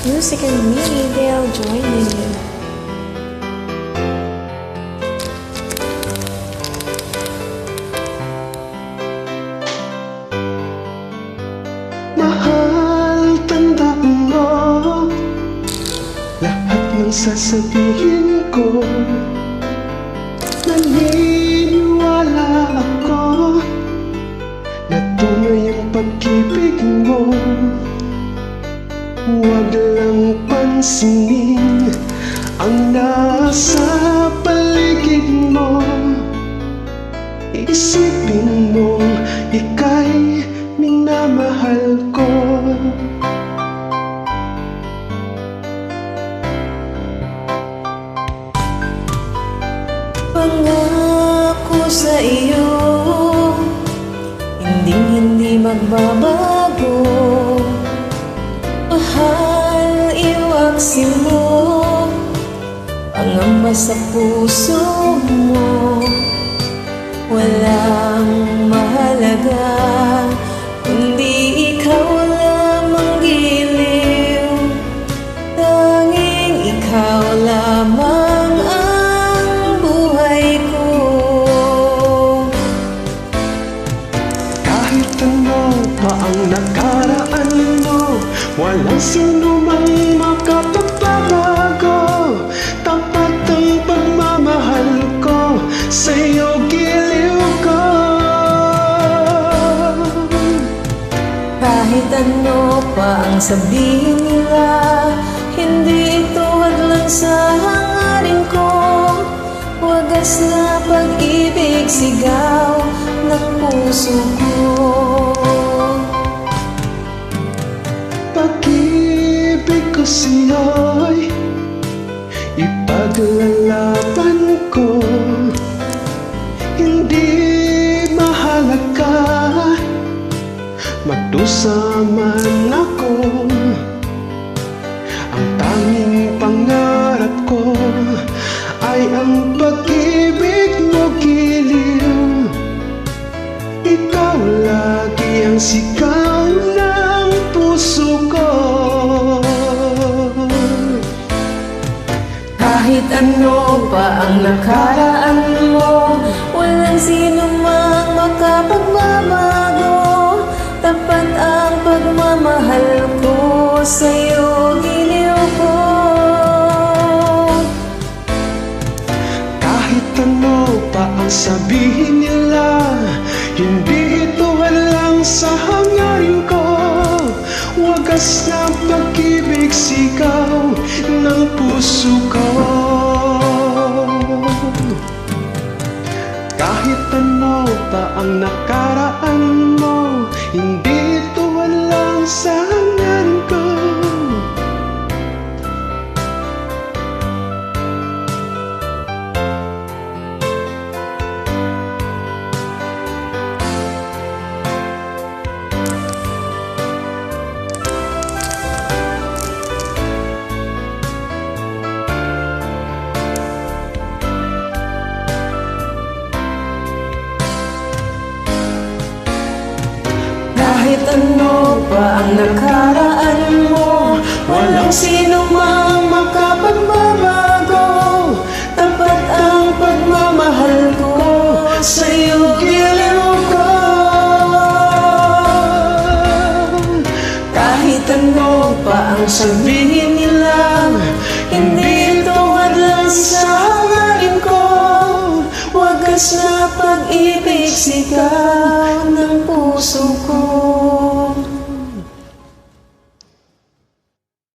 music and me, they'll join in. Mahal, tandaan mo lahat ng sasabihin ko. Naniniwala ako na tunay ang pag-ibig mo. Huwag lang pansinin ang nasa paligid mo. Isipin mong ika'y minamahal ko. Pangako sa iyo, hindi magbabago. Mahal, iwaksin mo pangamba sa puso mo. Walang mahalaga kundi ikaw lamang giliw. Tanging ikaw lamang ang buhay ko. Kahit ano pa ang nakaraan mo, walang sino mang makapagbabago. Tapat ang pagmamahal ko, sa'yo giliw ko. Kahit ano pa ang sabihin nila, hindi ito hadlang sa hangarin ko. Wagas na pag-ibig, sigaw ng puso ko. Pag-ibig ko sa'yo'y ipaglalaban ko. Hindi mahalaga magdusa man ako. Ang tanging pangarap ko ay ang pag-ibig mo giliw. Ikaw lagi ang sigaw ng puso ko. Kahit ano pa ang nakaraan mo, walang sino mang makapagbabago. Tapat ang pagmamahal ko, sa'yo giliw ko. Kahit ano pa ang sabihin nila, hindi ito halang sa hangarin ko. Wagas na pag-ibig, sigaw ng puso ko. Kahit ano pa ang nakaraan mo, hindi ito halang sa hangarin ko. Kahit ano pa ang nakaraan mo, walang sino mang makapagbabago. Tapat ang pagmamahal ko, sa'yo giliw ko. Kahit ano pa ang sabihin nila, hindi ito hadlang sa hangarin ko. Wagas na pag-ibig, sigaw